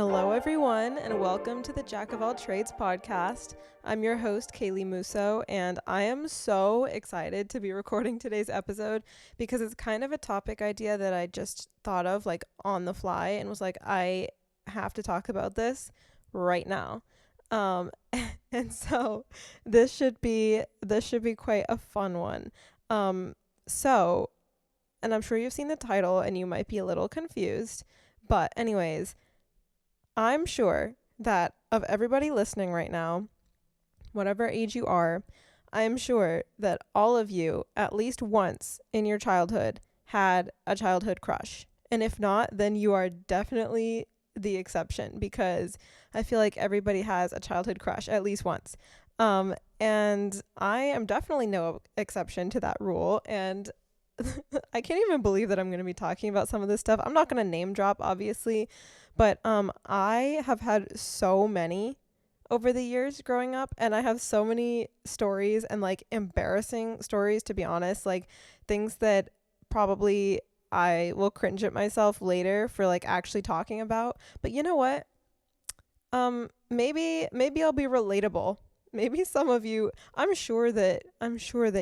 Hello, everyone, and welcome to the Jack of All Trades podcast. I'm your host, Kaylee Musso, and I am so excited to be recording today's episode because it's kind of a topic idea that I just thought of like on the fly and was like, I have to talk about this right now. And so this should be quite a fun one. So, and I'm sure you've seen the title and you might be a little confused, but anyways, I'm sure that of everybody listening right now, whatever age you are, I am sure that all of you, at least once in your childhood, had a childhood crush. And if not, then you are definitely the exception because I feel like everybody has a childhood crush at least once. And I am definitely no exception to that rule. And I can't even believe that I'm going to be talking about some of this stuff. I'm not going to name drop, obviously, but I have had so many over the years growing up, and I have so many stories and like embarrassing stories, to be honest, like things that probably I will cringe at myself later for like actually talking about. But you know what? Maybe I'll be relatable. Maybe some of you, I'm sure that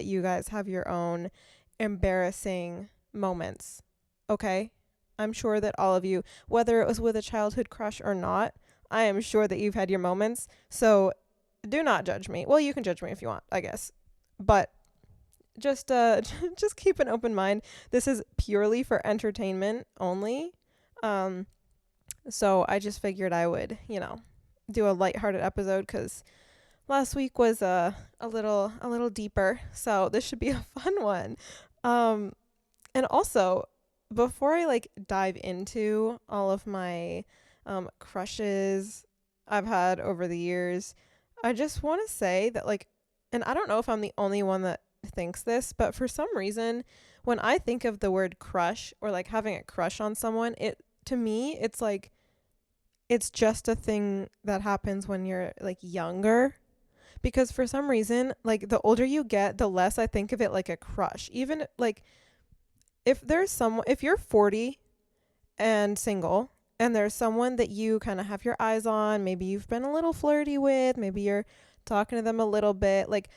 you guys have your own embarrassing moments. Okay? I'm sure that all of you, whether it was with a childhood crush or not, I am sure that you've had your moments. So do not judge me. Well, you can judge me if you want, I guess. But just just keep an open mind. This is purely for entertainment only. So I just figured I would, do a lighthearted episode cuz last week was a little deeper. So this should be a fun one. And also, before I like dive into all of my crushes I've had over the years, I just want to say that like, and I don't know if I'm the only one that thinks this, but for some reason, when I think of the word crush or like having a crush on someone, to me, it's like, it's just a thing that happens when you're like younger. Because for some reason, like the older you get, the less I think of it like a crush. Even like if you're 40 and single and there's someone that you kind of have your eyes on, maybe you've been a little flirty with, maybe you're talking to them a little bit, like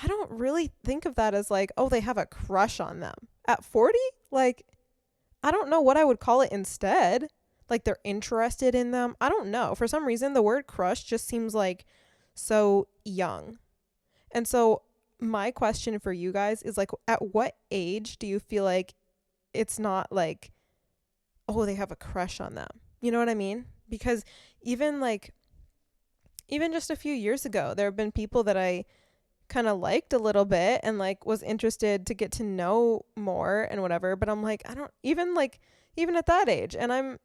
I don't really think of that as like, oh, they have a crush on them. At 40, like I don't know what I would call it instead. Like they're interested in them. I don't know. For some reason, the word crush just seems like so young. And so my question for you guys is like, at what age do you feel like it's not like, oh, they have a crush on them? You know what I mean? Because even just a few years ago, there have been people that I kind of liked a little bit and like was interested to get to know more and whatever. But I'm like, I don't even at that age, and I'm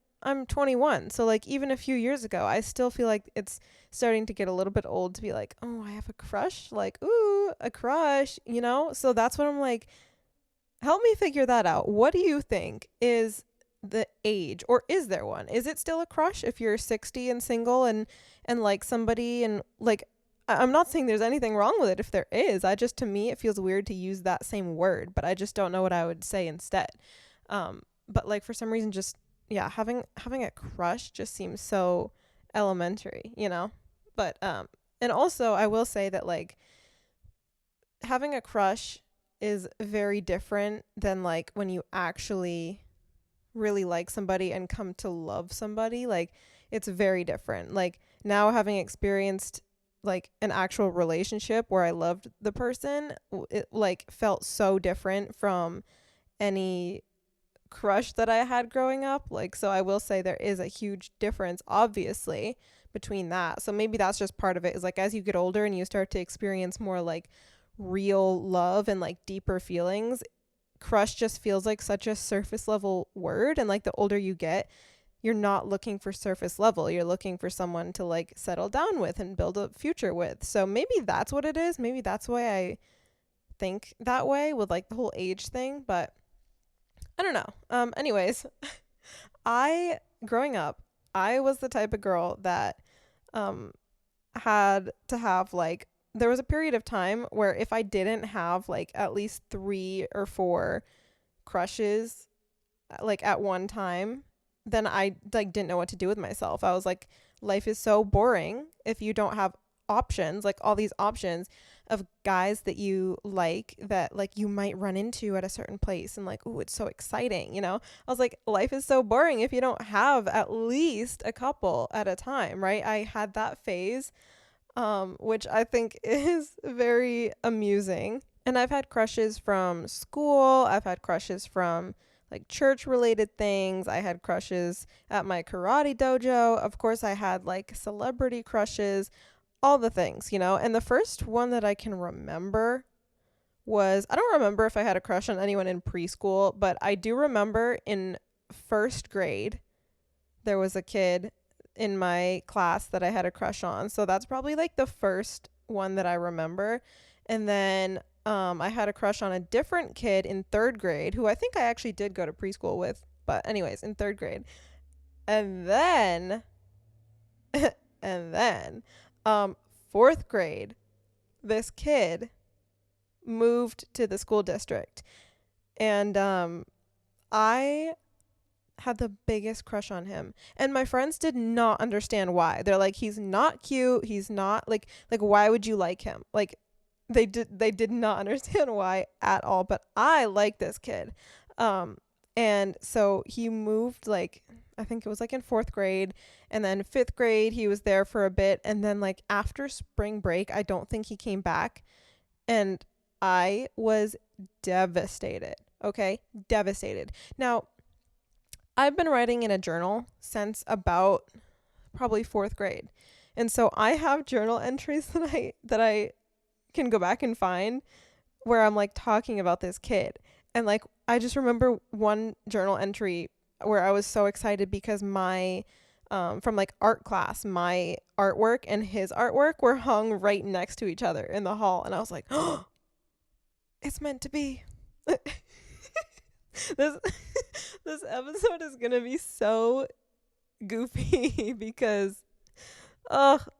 21. So like even a few years ago, I still feel like it's starting to get a little bit old to be like, oh, I have a crush, like, ooh, a crush, So that's what I'm like, help me figure that out. What do you think is the age, or is there one? Is it still a crush if you're 60 and single and like somebody, and like, I'm not saying there's anything wrong with it if there is. To me, it feels weird to use that same word, but I just don't know what I would say instead. But like for some reason, just, yeah, having a crush just seems so elementary, But and also I will say that like having a crush is very different than like when you actually really like somebody and come to love somebody. Like it's very different. Like now, having experienced like an actual relationship where I loved the person, it like felt so different from any crush that I had growing up. Like, so I will say there is a huge difference, obviously, between that. So maybe that's just part of it, is like as you get older and you start to experience more like real love and like deeper feelings, crush just feels like such a surface level word. And like the older you get, you're not looking for surface level. You're looking for someone to like settle down with and build a future with. So maybe that's what it is. Maybe that's why I think that way with like the whole age thing. But I don't know. Anyways, growing up, I was the type of girl that had to have like, there was a period of time where if I didn't have like at least 3 or 4 crushes like at one time, then I like didn't know what to do with myself. I was like, life is so boring if you don't have options, like all these options of guys that you like that like you might run into at a certain place and like, oh, it's so exciting, you know? I was like, life is so boring if you don't have at least a couple at a time, right? I had that phase, which I think is very amusing. And I've had crushes from school. I've had crushes from like church related things. I had crushes at my karate dojo. Of course, I had like celebrity crushes, all the things, you know. And the first one that I can remember was, I don't remember if I had a crush on anyone in preschool, but I do remember in first grade, there was a kid in my class that I had a crush on. So that's probably like the first one that I remember. And then I had a crush on a different kid in third grade who I think I actually did go to preschool with. But anyways, in third grade. And then, and then, fourth grade, this kid moved to the school district. And I had the biggest crush on him, and my friends did not understand why. They're like, he's not cute, he's not like why would you like him? Like they did not understand why at all, but I like this kid. And so he moved, like I think it was like in fourth grade, and then fifth grade he was there for a bit, and then like after spring break I don't think he came back, and I was devastated. Okay, devastated. Now I've been writing in a journal since about probably fourth grade. And so I have journal entries that I can go back and find where I'm like talking about this kid. And like I just remember one journal entry where I was so excited because my from like art class, my artwork and his artwork were hung right next to each other in the hall, and I was like, "Oh, it's meant to be." This this episode is gonna be so goofy because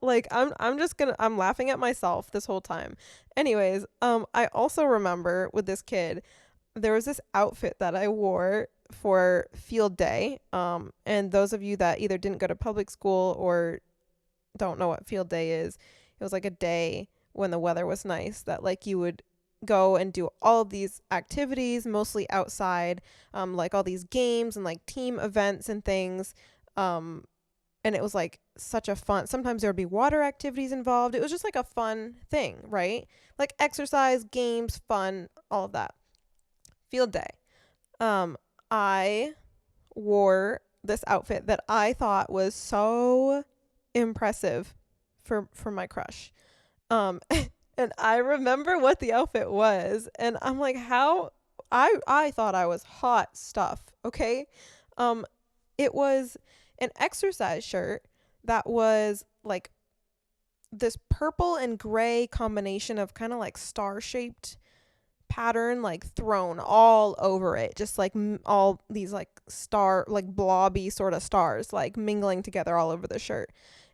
like I'm laughing at myself this whole time. Anyways, I also remember with this kid, there was this outfit that I wore for field day. And those of you that either didn't go to public school or don't know what field day is, it was like a day when the weather was nice that like you would go and do all of these activities, mostly outside, like all these games and like team events and things. And it was like such a fun, sometimes there would be water activities involved. It was just like a fun thing, right? Like exercise, games, fun, all of that. Field day. I wore this outfit that I thought was so impressive for my crush. And I remember what the outfit was, and I'm like, how I thought I was hot stuff, okay? It was an exercise shirt that was like this purple and gray combination of kind of like star-shaped pattern like thrown all over it, just like all these like star like blobby sort of stars like mingling together all over the shirt.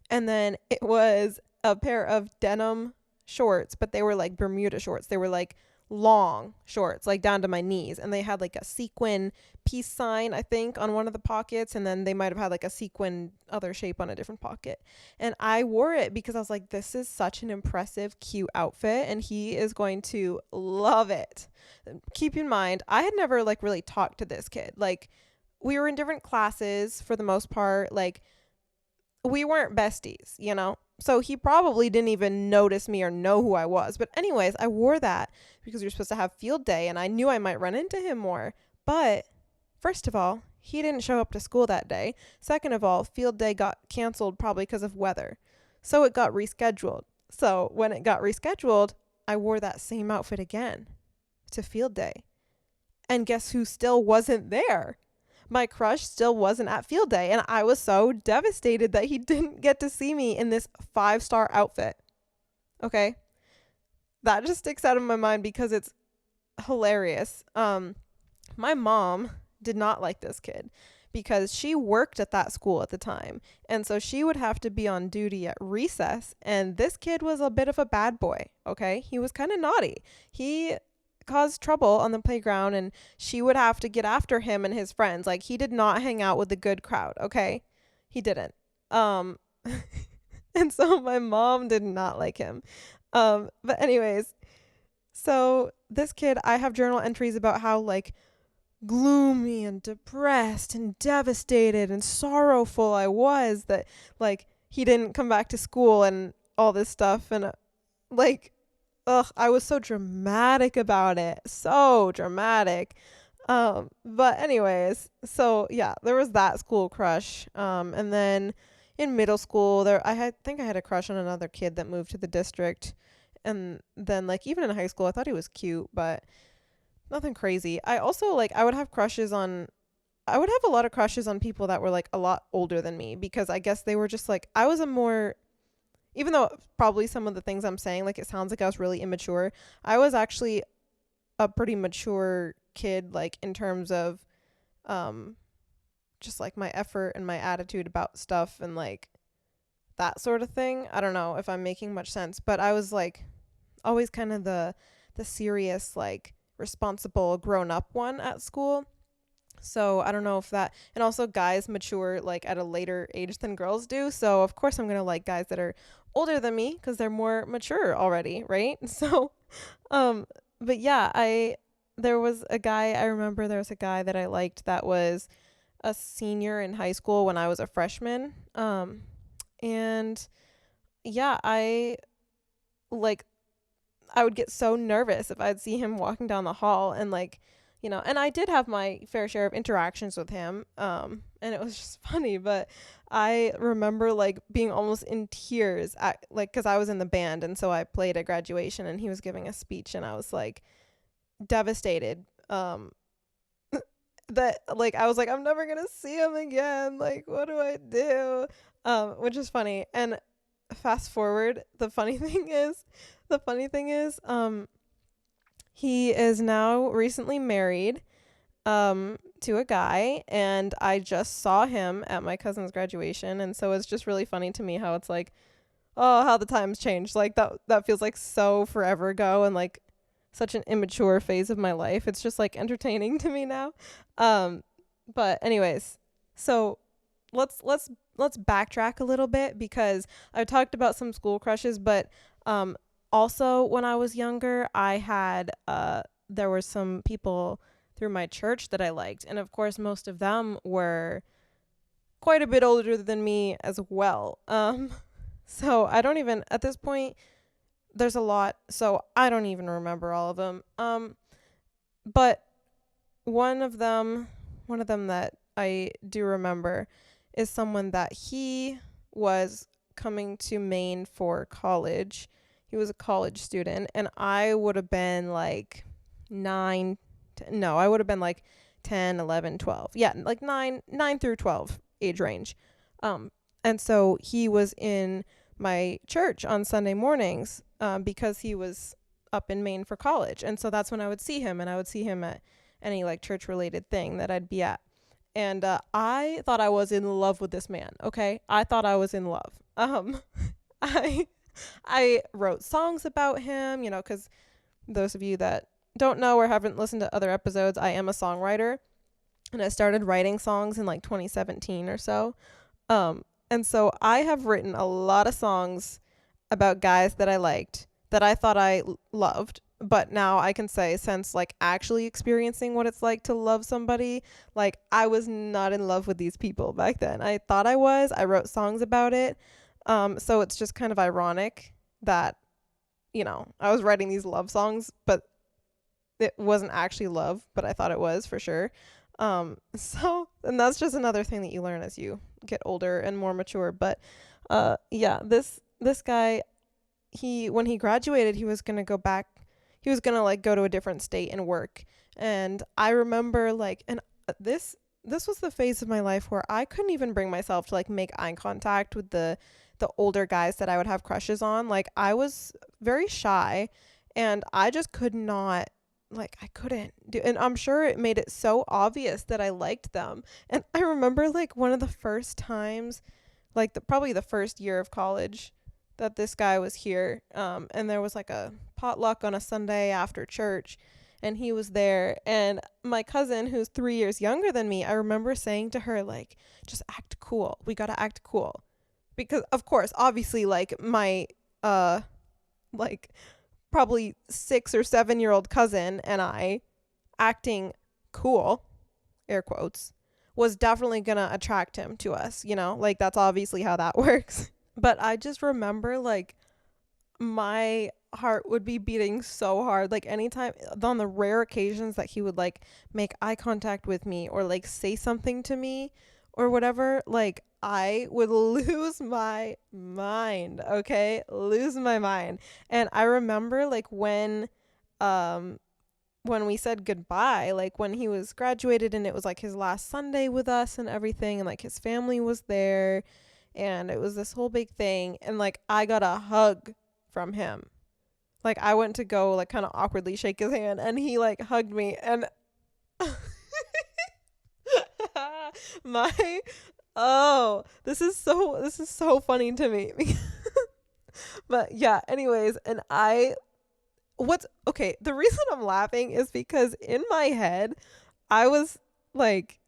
And then it was a pair of denim shorts, but they were like Bermuda shorts. They were like long shorts, like down to my knees, and they had like a sequin peace sign, I think, on one of the pockets, and then they might have had like a sequin other shape on a different pocket. And I wore it because I was like, this is such an impressive, cute outfit, and he is going to love it. Keep in mind, I had never like really talked to this kid. Like, we were in different classes for the most part. Like, we weren't besties, you know? So he probably didn't even notice me or know who I was. But anyways, I wore that because we were supposed to have field day, and I knew I might run into him more. But first of all, he didn't show up to school that day. Second of all, field day got canceled probably because of weather. So it got rescheduled. So when it got rescheduled, I wore that same outfit again to field day. And guess who still wasn't there? My crush still wasn't at field day, and I was so devastated that he didn't get to see me in this 5-star outfit. Okay? That just sticks out of my mind because it's hilarious. My mom did not like this kid because she worked at that school at the time, and so she would have to be on duty at recess, and this kid was a bit of a bad boy, okay? He was kind of naughty. He cause trouble on the playground, and she would have to get after him and his friends. Like, he did not hang out with the good crowd, okay? He didn't. Um and so my mom did not like him. But anyways, so this kid, I have journal entries about how like gloomy and depressed and devastated and sorrowful I was that like he didn't come back to school and all this stuff. And like, ugh, I was so dramatic about it. So dramatic. But anyways, so yeah, there was that school crush. And then in middle school think I had a crush on another kid that moved to the district. And then like even in high school I thought he was cute, but nothing crazy. I also like I would have a lot of crushes on people that were like a lot older than me, because I guess they were just like I was a more, even though probably some of the things I'm saying like it sounds like I was really immature, I was actually a pretty mature kid, like in terms of just like my effort and my attitude about stuff and like that sort of thing. I don't know if I'm making much sense, but I was like always kind of the serious, like responsible grown up one at school. So I don't know if that, and also guys mature like at a later age than girls do. So of course I'm going to like guys that are older than me because they're more mature already, right? So but yeah, I remember there was a guy that I liked that was a senior in high school when I was a freshman. And yeah, like I would get so nervous if I'd see him walking down the hall, and like, and I did have my fair share of interactions with him. And it was just funny, but I remember like being almost in tears at like, cause I was in the band. And so I played at graduation and he was giving a speech and I was like devastated. That like, I was like, I'm never going to see him again. Like, what do I do? Which is funny. And fast forward, the funny thing is, he is now recently married to a guy, and I just saw him at my cousin's graduation, and so it's just really funny to me how it's like, oh, how the times changed. Like that feels like so forever ago and like such an immature phase of my life. It's just like entertaining to me now. But anyways, so let's backtrack a little bit, because I talked about some school crushes, but also when I was younger, I had there were some people through my church that I liked, and of course most of them were quite a bit older than me as well. So I don't even, at this point, there's a lot, so I don't even remember all of them. But one of them that I do remember is someone that he was coming to Maine for college. He was a college student, and I would have been like 10, 11, 12. Yeah, like 9 through 12 age range. And so he was in my church on Sunday mornings because he was up in Maine for college. And so that's when I would see him, and I would see him at any like church related thing that I'd be at. And I thought I was in love with this man. Okay, I thought I was in love. I wrote songs about him, because those of you that don't know or haven't listened to other episodes, I am a songwriter, and I started writing songs in like 2017 or so. And so I have written a lot of songs about guys that I liked, that I thought I loved. But now I can say, since like actually experiencing what it's like to love somebody, like I was not in love with these people back then. I thought I was. I wrote songs about it. So it's just kind of ironic that, I was writing these love songs, but it wasn't actually love, but I thought it was for sure. And that's just another thing that you learn as you get older and more mature. But yeah, this guy, when he graduated, he was gonna go like go to a different state and work. And I remember like, and this was the phase of my life where I couldn't even bring myself to like make eye contact with the older guys that I would have crushes on. Like I was very shy, and I just could not, like I couldn't do, and I'm sure it made it so obvious that I liked them. And I remember like one of the first times, like probably the first year of college, that this guy was here, and there was like a potluck on a Sunday after church, and he was there. And my cousin, who's 3 years younger than me, I remember saying to her, like, just act cool. We gotta act cool. Because, of course, obviously, like, my, like, probably 6 or 7 year old cousin and I acting cool, air quotes, was definitely gonna attract him to us, you know? Like, that's obviously how that works. But I just remember, like, my heart would be beating so hard. Like, anytime, on the rare occasions that he would, like, make eye contact with me or, like, say something to me or whatever, like, I would lose my mind, okay? Lose my mind. And I remember, like, when we said goodbye, like when he was graduated and it was like his last Sunday with us and everything, and like his family was there and it was this whole big thing, and like I got a hug from him. Like I went to go like kind of awkwardly shake his hand and he like hugged me, and my this is so funny to me. But yeah, anyways, and what's okay, the reason I'm laughing is because in my head I was like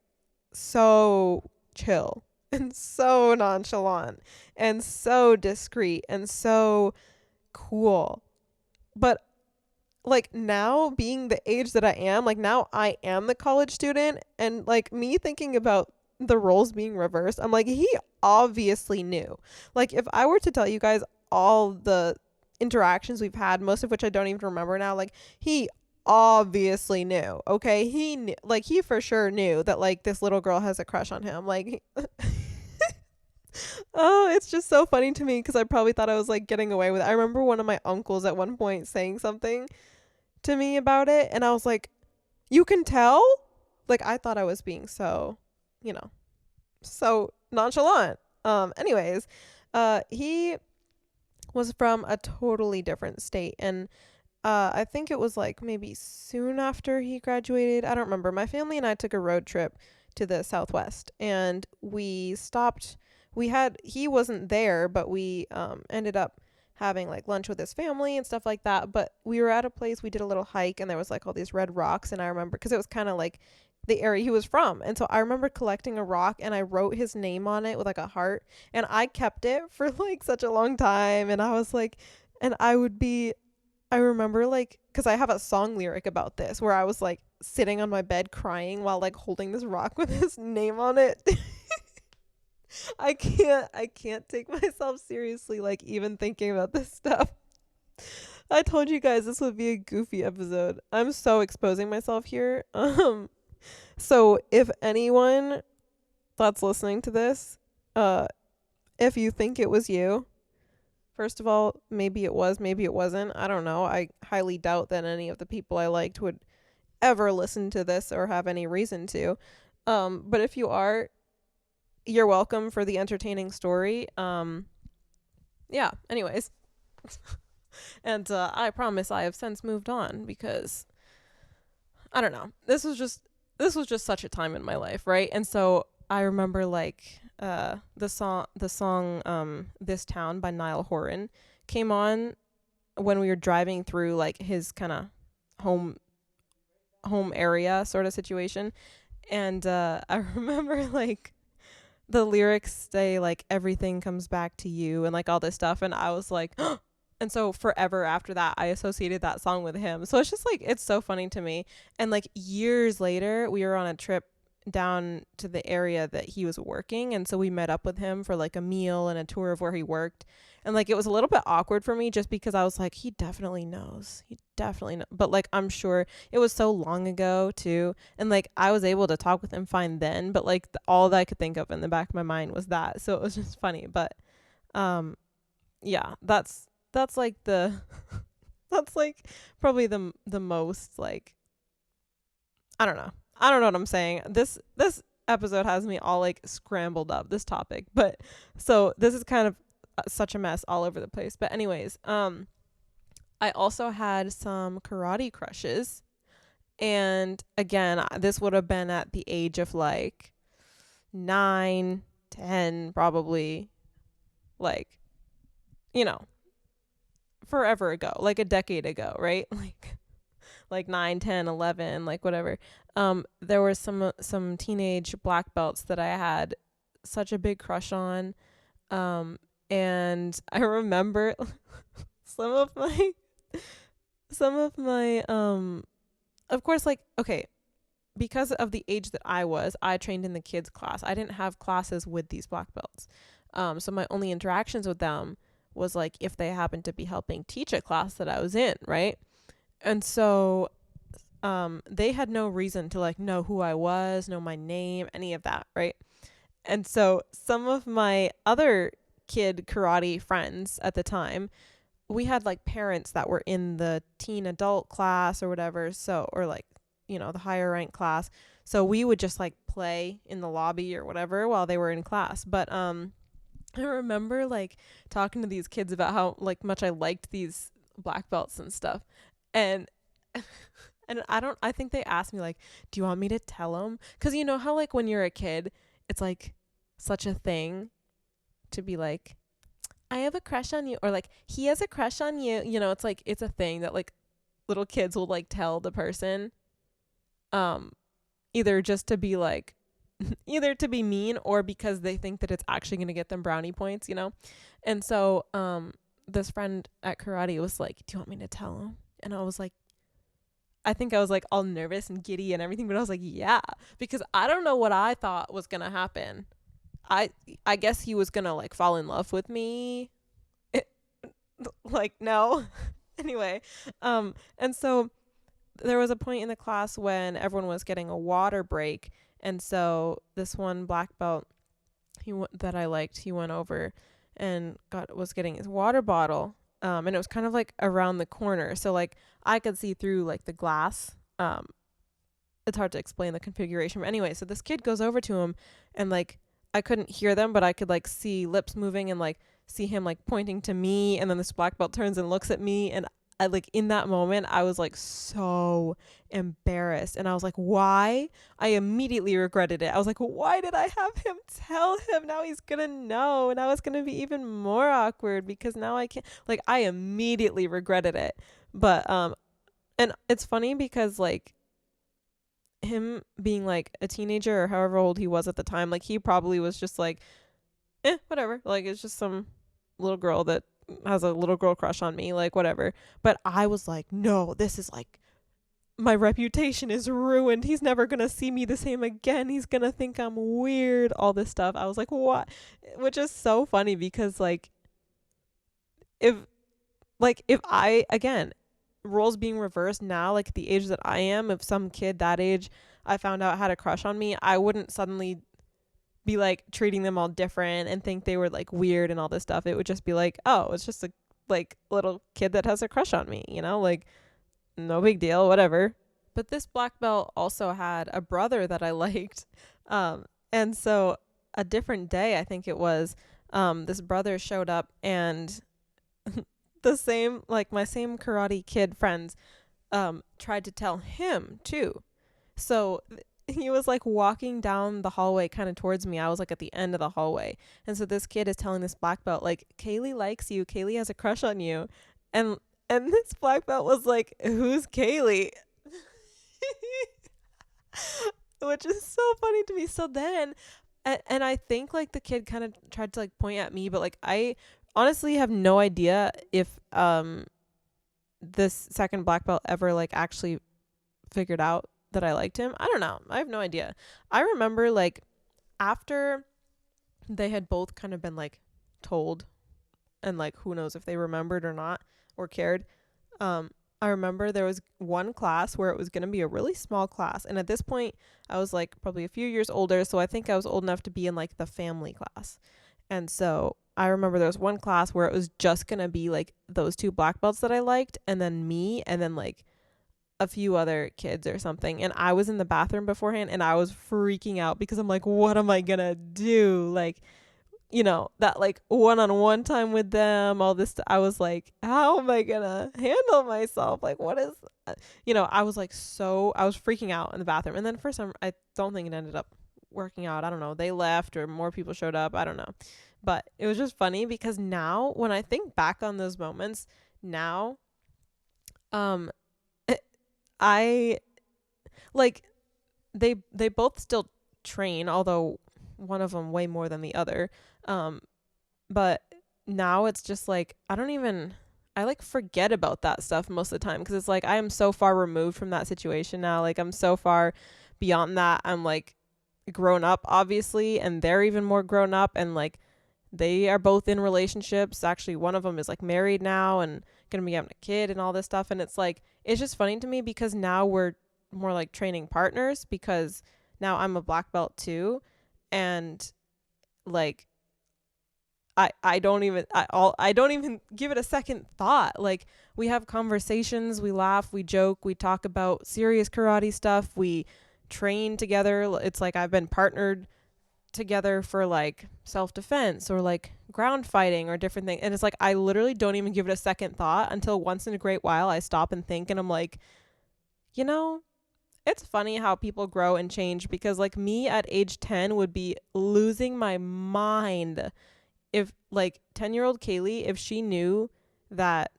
so chill and so nonchalant and so discreet and so cool. But like now, being the age that I am, like now I am the college student, and like me thinking about the roles being reversed, I'm like, he obviously knew. Like if I were to tell you guys all the interactions we've had, most of which I don't even remember now, like he obviously knew. Okay, he knew, like he for sure knew that like this little girl has a crush on him. Like oh, it's just so funny to me because I probably thought I was like getting away with it. I remember one of my uncles at one point saying something to me about it, and I was like, you can tell? Like I thought I was being so, you know, so nonchalant. Anyways, he was from a totally different state, and I think it was like maybe soon after he graduated. I don't remember. My family and I took a road trip to the Southwest, and we stopped. He wasn't there, but we ended up having like lunch with his family and stuff like that. But we were at a place, we did a little hike, and there was like all these red rocks, and I remember because it was kind of like the area he was from. And so I remember collecting a rock and I wrote his name on it with like a heart, and I kept it for like such a long time. And I was like, and I remember like, because I have a song lyric about this where I was like sitting on my bed crying while like holding this rock with his name on it. I can't take myself seriously, like even thinking about this stuff. I told you guys this would be a goofy episode. I'm so exposing myself here. So if anyone that's listening to this, if you think it was you, first of all, maybe it was, maybe it wasn't. I don't know. I highly doubt that any of the people I liked would ever listen to this or have any reason to. But if you are, you're welcome for the entertaining story. Yeah, anyways. And I promise I have since moved on because I don't know. This was just such a time in my life, right? And so I remember like the song This Town by Niall Horan came on when we were driving through like his kind of home area sort of situation. And I remember like the lyrics say like everything comes back to you and like all this stuff, and I was like and so forever after that I associated that song with him. So it's just like it's so funny to me. And like years later we were on a trip down to the area that he was working, and so we met up with him for like a meal and a tour of where he worked, and like it was a little bit awkward for me just because I was like, he definitely knows, but like I'm sure it was so long ago too, and like I was able to talk with him fine then, but like all that I could think of in the back of my mind was that, so it was just funny. But yeah, that's like the that's like probably the most like I don't know what I'm saying. This episode has me all like scrambled up, this topic. But so this is kind of such a mess all over the place. But anyways, I also had some karate crushes. And again, this would have been at the age of like 9, 10, probably, like, you know, forever ago, like a decade ago, right? like 9, 10, 11, like whatever. There were some teenage black belts that I had such a big crush on. And I remember some of my of course, like, okay, because of the age that I trained in the kids class. I didn't have classes with these black belts. So my only interactions with them was like if they happened to be helping teach a class that I was in, right? And so they had no reason to like know who I was, know my name, any of that, right? And so some of my other kid karate friends at the time, we had like parents that were in the teen adult class or whatever, so, or like, the higher rank class. So we would just like play in the lobby or whatever while they were in class. But I remember like talking to these kids about how like much I liked these black belts and stuff. And and I think they asked me like, "Do you want me to tell them?" Cuz you know how like when you're a kid, it's like such a thing to be like, "I have a crush on you," or like, "He has a crush on you." It's like it's a thing that like little kids will like tell the person either just to be like either to be mean or because they think that it's actually going to get them brownie points, And so this friend at karate was like, "Do you want me to tell him?" And I think I was like all nervous and giddy and everything, but I was like, "Yeah," because I don't know what I thought was going to happen. I guess he was going to like fall in love with me. Like, no. Anyway, and so there was a point in the class when everyone was getting a water break, and so this one black belt that I liked, he went over and was getting his water bottle, and it was kind of like around the corner, so like I could see through like the glass. It's hard to explain the configuration, but anyway, so this kid goes over to him, and like I couldn't hear them, but I could like see lips moving and like see him like pointing to me, and then this black belt turns and looks at me, and I like in that moment I was like so embarrassed, and I was like, why? I immediately regretted it. I was like, why did I have him tell him? Now he's gonna know, and now it's gonna be even more awkward because now I can't, like, I immediately regretted it. But and it's funny because like him being like a teenager or however old he was at the time, like he probably was just like, whatever, like it's just some little girl that has a little girl crush on me, like whatever. But I was like, no, this is like, my reputation is ruined. He's never gonna see me the same again. He's gonna think I'm weird, all this stuff. I was like, what? Which is so funny because like if I, again, roles being reversed now, like the age that I am, if some kid that age I found out had a crush on me, I wouldn't suddenly be like treating them all different and think they were like weird and all this stuff. It would just be like, oh, it's just a like little kid that has a crush on me, like no big deal, whatever. But this black belt also had a brother that I liked. And so a different day, I think it was, this brother showed up, and my same karate kid friends tried to tell him too. So he was like walking down the hallway kind of towards me. I was like at the end of the hallway. And so this kid is telling this black belt like, "Kaylee likes you. Kaylee has a crush on you." And this black belt was like, "Who's Kaylee?" Which is so funny to me. So then and I think like the kid kind of tried to like point at me, but like I honestly have no idea if this second black belt ever like actually figured out that I liked him. I don't know. I have no idea. I remember like after they had both kind of been like told, and like who knows if they remembered or not or cared. I remember there was one class where it was going to be a really small class, and at this point I was like probably a few years older, so I think I was old enough to be in like the family class. And so I remember there was one class where it was just going to be like those two black belts that I liked, and then me, and then like a few other kids or something. And I was in the bathroom beforehand, and I was freaking out because I'm like, what am I gonna do? Like, that like one-on-one time with them, all this I was like, how am I gonna handle myself? Like, what is I was like, I was freaking out in the bathroom. And then for some, I don't think it ended up working out. I don't know, they left or more people showed up, I don't know. But it was just funny because now when I think back on those moments now, I like they both still train, although one of them way more than the other. Um, but now it's just like I like forget about that stuff most of the time because it's like I am so far removed from that situation now. Like I'm so far beyond that. I'm like grown up obviously, and they're even more grown up, and like they are both in relationships. Actually, one of them is like married now and gonna be having a kid and all this stuff. And it's like it's just funny to me because now we're more like training partners because now I'm a black belt too, and like I don't even give it a second thought. Like we have conversations, we laugh, we joke, we talk about serious karate stuff, we train together. It's like I've been partnered together for like self-defense or like ground fighting or different things. And it's like I literally don't even give it a second thought until once in a great while I stop and think and I'm like, you know, it's funny how people grow and change because like me at age 10 would be losing my mind if like 10-year-old Kaylee, if she knew that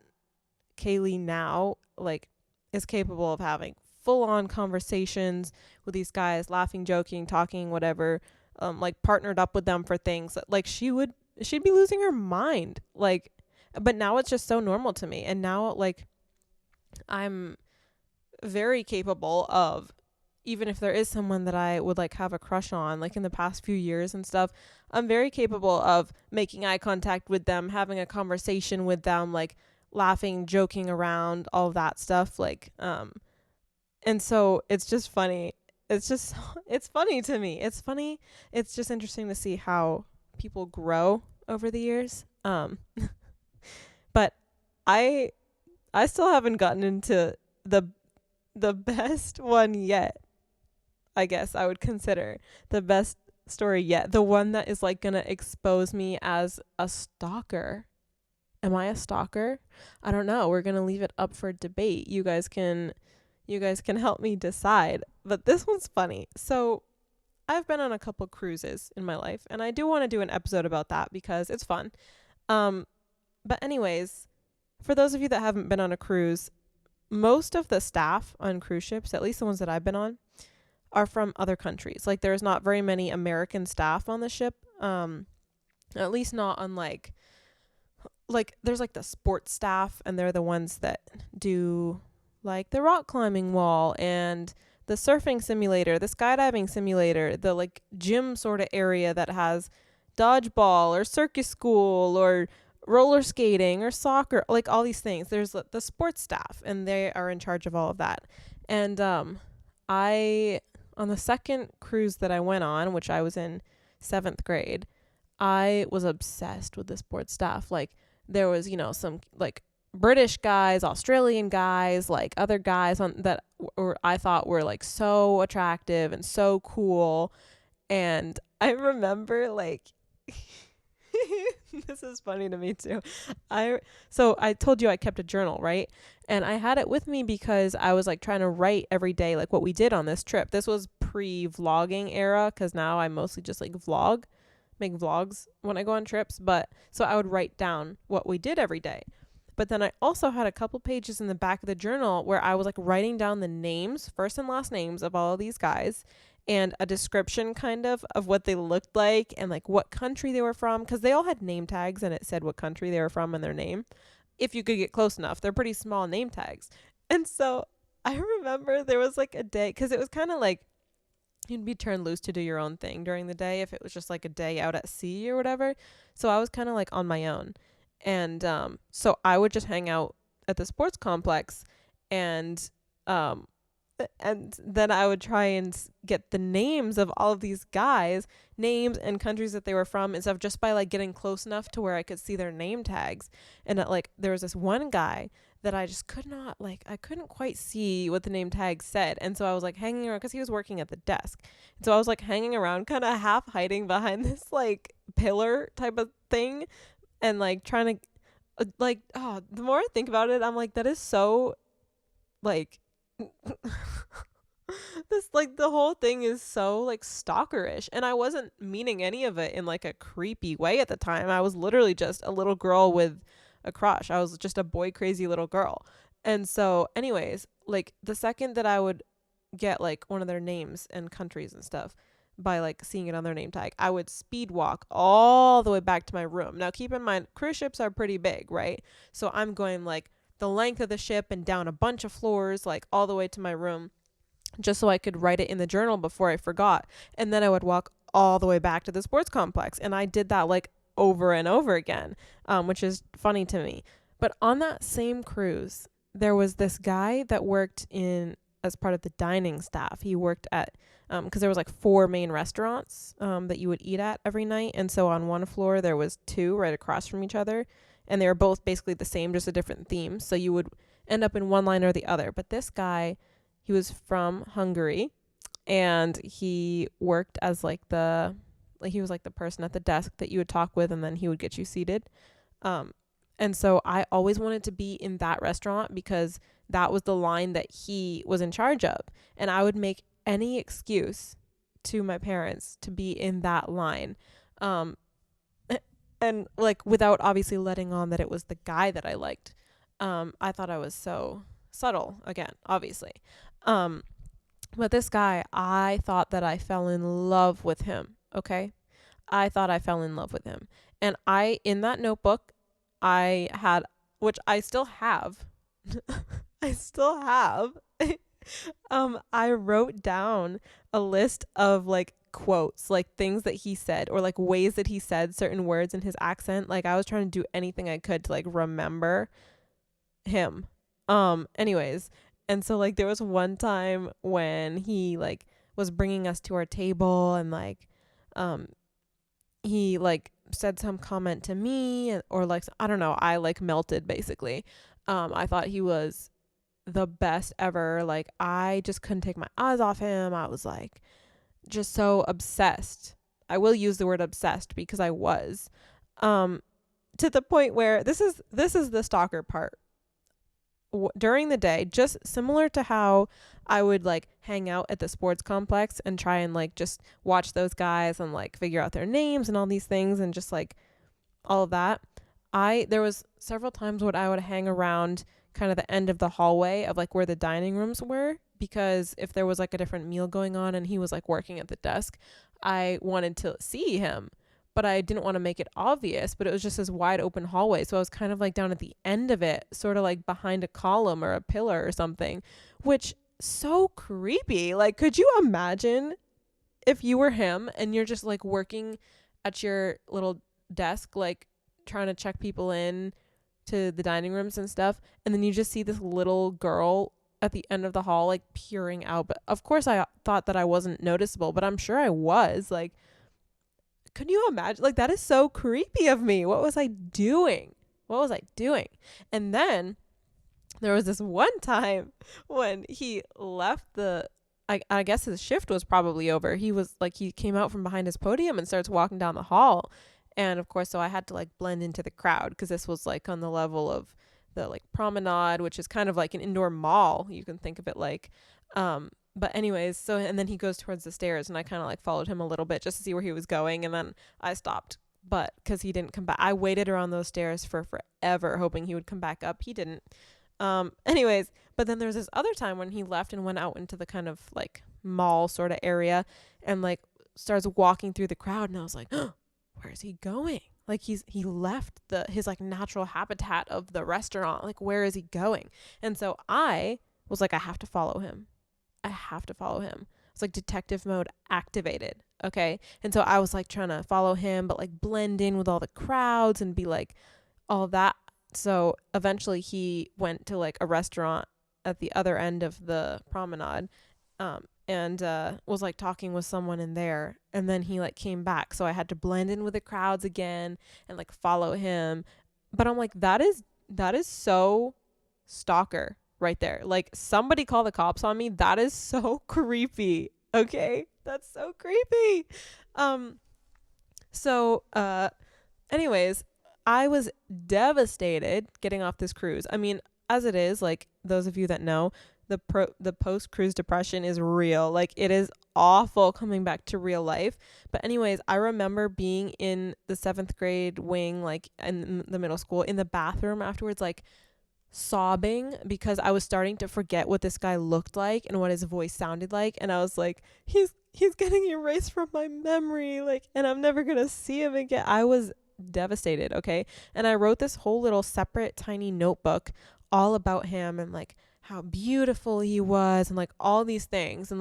Kaylee now like is capable of having full on conversations with these guys, laughing, joking, talking, whatever, like partnered up with them for things, like she'd be losing her mind. Like, but now it's just so normal to me. And now like I'm very capable of, even if there is someone that I would like have a crush on, like in the past few years and stuff, I'm very capable of making eye contact with them, having a conversation with them, like laughing, joking around, all of that stuff. Like, and so it's just funny. It's just, it's funny to me. It's funny. It's just interesting to see how people grow over the years. But I still haven't gotten into the best one yet. I guess I would consider the best story yet. The one that is like gonna expose me as a stalker. Am I a stalker? I don't know. We're gonna leave it up for debate. You guys can help me decide. But this one's funny. So I've been on a couple cruises in my life, and I do want to do an episode about that because it's fun. But anyways, for those of you that haven't been on a cruise, most of the staff on cruise ships, at least the ones that I've been on, are from other countries. Like there's not very many American staff on the ship. At least not on like there's like the sports staff, and they're the ones that do like the rock climbing wall and the surfing simulator, the skydiving simulator, the like gym sort of area that has dodgeball or circus school or roller skating or soccer, like all these things. There's the sports staff, and they are in charge of all of that. And I on the second cruise that I went on, which I was in 7th grade, I was obsessed with the sports staff. Like there was, you know, some like British guys, Australian guys, like other guys on that or I thought were like so attractive and so cool. And I remember like this is funny to me too. So I told you I kept a journal, right? And I had it with me because I was like trying to write every day like what we did on this trip. This was pre-vlogging era, because now I mostly just like make vlogs when I go on trips. But so I would write down what we did every day. But then I also had a couple pages in the back of the journal where I was like writing down the names, first and last names of all of these guys, and a description kind of what they looked like and like what country they were from, because they all had name tags and it said what country they were from and their name, if you could get close enough. They're pretty small name tags. And so I remember there was like a day, because it was kind of like you'd be turned loose to do your own thing during the day if it was just like a day out at sea or whatever. So I was kind of like on my own. And so I would just hang out at the sports complex, and then I would try and get the names of all of these guys, names and countries that they were from and stuff, just by like getting close enough to where I could see their name tags. And like there was this one guy that I just I couldn't quite see what the name tag said. And so I was like hanging around, because he was working at the desk. And so I was like hanging around, kind of half hiding behind this like pillar type of thing, and like trying to the more I think about it, I'm like, that is so like this, like the whole thing is so like stalkerish, and I wasn't meaning any of it in like a creepy way at the time. I was literally just a little girl with a crush. I was just a boy crazy little girl. And so anyways, like the second that I would get like one of their names and countries and stuff by like seeing it on their name tag, I would speed walk all the way back to my room. Now keep in mind, cruise ships are pretty big, right? So I'm going like the length of the ship and down a bunch of floors, like all the way to my room, just so I could write it in the journal before I forgot. And then I would walk all the way back to the sports complex. And I did that like over and over again, which is funny to me. But on that same cruise, there was this guy that worked in as part of the dining staff. He worked at because there was like 4 main restaurants that you would eat at every night. And so on one floor there was 2 right across from each other, and they were both basically the same, just a different theme. So you would end up in one line or the other. But this guy, he was from Hungary, and he worked as he was like the person at the desk that you would talk with, and then he would get you seated. And so I always wanted to be in that restaurant because that was the line that he was in charge of. And I would make any excuse to my parents to be in that line. And like without obviously letting on that it was the guy that I liked. I thought I was so subtle again, obviously. But this guy, I thought that I fell in love with him. Okay. I thought I fell in love with him. And in that notebook, I had, which I still have, I still have, I wrote down a list of like quotes, like things that he said, or like ways that he said certain words in his accent. Like I was trying to do anything I could to like remember him. Anyways, and so like there was one time when he like was bringing us to our table, and like he like said some comment to me, or like I don't know, I like melted basically. I thought he was the best ever. Like I just couldn't take my eyes off him. I was like just so obsessed. I will use the word obsessed because I was to the point where this is the stalker part. During the day, just similar to how I would like hang out at the sports complex and try and like just watch those guys and like figure out their names and all these things and just like all of that. There was several times when I would hang around kind of the end of the hallway of like where the dining rooms were, because if there was like a different meal going on and he was like working at the desk, I wanted to see him, but I didn't want to make it obvious. But it was just this wide open hallway, so I was kind of like down at the end of it, sort of like behind a column or a pillar or something, which so creepy. Like, could you imagine if you were him and you're just like working at your little desk, like trying to check people in to the dining rooms and stuff, and then you just see this little girl at the end of the hall like peering out? But of course I thought that I wasn't noticeable, but I'm sure I was. Like, could you imagine? Like, that is so creepy of me. What was I doing? And then there was this one time when he left I guess his shift was probably over. He came out from behind his podium and starts walking down the hall. And of course, so I had to like blend into the crowd because this was like on the level of the like promenade, which is kind of like an indoor mall. You can think of it like, but anyways, so, and then he goes towards the stairs, and I kind of like followed him a little bit just to see where he was going. And then I stopped, but because he didn't come back, I waited around those stairs for forever, hoping he would come back up. He didn't. Anyways, but then there's this other time when he left and went out into the kind of like mall sort of area and like starts walking through the crowd. And I was like, oh, where is he going? Like he left his like natural habitat of the restaurant. Like, where is he going? And so I was like, I have to follow him. It's like detective mode activated. Okay. And so I was like trying to follow him, but like blend in with all the crowds and be like all that. So eventually he went to like a restaurant at the other end of the promenade, and was like talking with someone in there. And then he like came back. So I had to blend in with the crowds again and like follow him. But I'm like, that is so stalker right there. Like, somebody call the cops on me. That is so creepy. Okay. That's so creepy. Anyways, I was devastated getting off this cruise. I mean, as it is, like, those of you that know, the post-cruise depression is real. Like, it is awful coming back to real life. But anyways, I remember being in the 7th grade wing, like in the middle school, in the bathroom afterwards, like sobbing because I was starting to forget what this guy looked like and what his voice sounded like, and I was like, he's getting erased from my memory, like, and I'm never gonna see him again. I was devastated, okay? And I wrote this whole little separate tiny notebook all about him and like how beautiful he was and like all these things,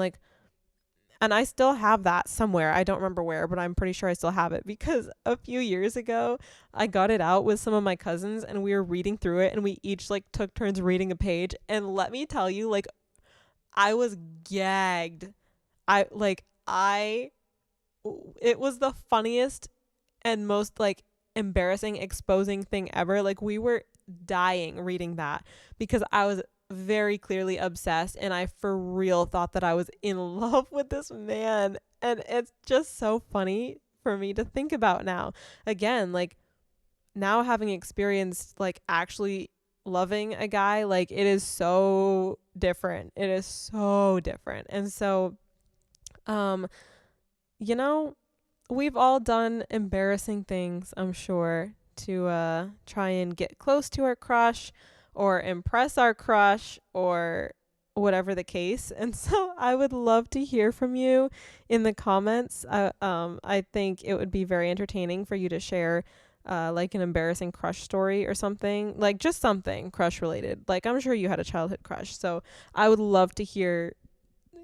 and I still have that somewhere. I don't remember where, but I'm pretty sure I still have it because a few years ago, I got it out with some of my cousins and we were reading through it and we each like took turns reading a page. And let me tell you, like, I was gagged. I, it was the funniest and most like embarrassing, exposing thing ever. Like, we were dying reading that because I was very clearly obsessed and I for real thought that I was in love with this man, and it's just so funny for me to think about now. Again, like, now having experienced like actually loving a guy, like, it is so different. It is so different. And so um you know, we've all done embarrassing things, I'm sure, to try and get close to our crush or impress our crush or whatever the case. And so I would love to hear from you in the comments. I think it would be very entertaining for you to share like an embarrassing crush story or something, like just something crush related. Like, I'm sure you had a childhood crush. So I would love to hear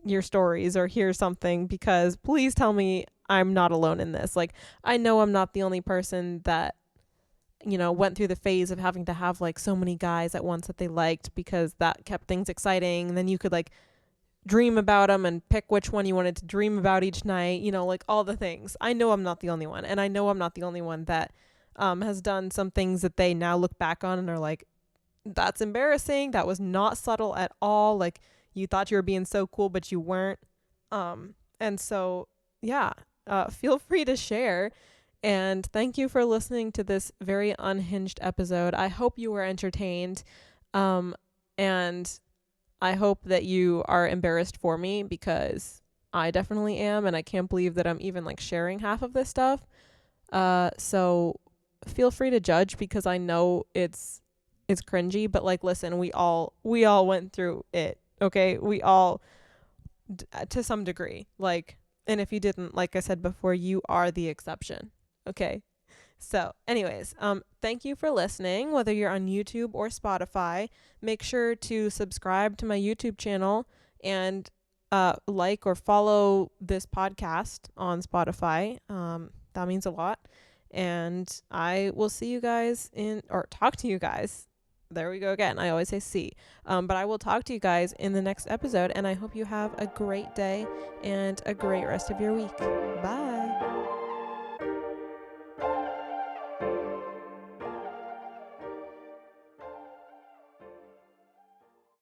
your stories or hear something, because please tell me I'm not alone in this. Like, I know I'm not the only person that, you know, went through the phase of having to have like so many guys at once that they liked, because that kept things exciting. And then you could like dream about them and pick which one you wanted to dream about each night, you know, like all the things. I know I'm not the only one. And I know I'm not the only one that has done some things that they now look back on and are like, that's embarrassing. That was not subtle at all. Like, you thought you were being so cool, but you weren't. And so, yeah, feel free to share. And thank you for listening to this very unhinged episode. I hope you were entertained. And I hope that you are embarrassed for me, because I definitely am. And I can't believe that I'm even like sharing half of this stuff. So feel free to judge, because I know it's cringy, but like, listen, we all went through it. Okay. We all, to some degree, like, and if you didn't, like I said before, you are the exception. Okay. So anyways, thank you for listening, whether you're on YouTube or Spotify. Make sure to subscribe to my YouTube channel and like or follow this podcast on Spotify. That means a lot. And I will see you guys or talk to you guys. There we go again. I always say see. But I will talk to you guys in the next episode, and I hope you have a great day and a great rest of your week. Bye.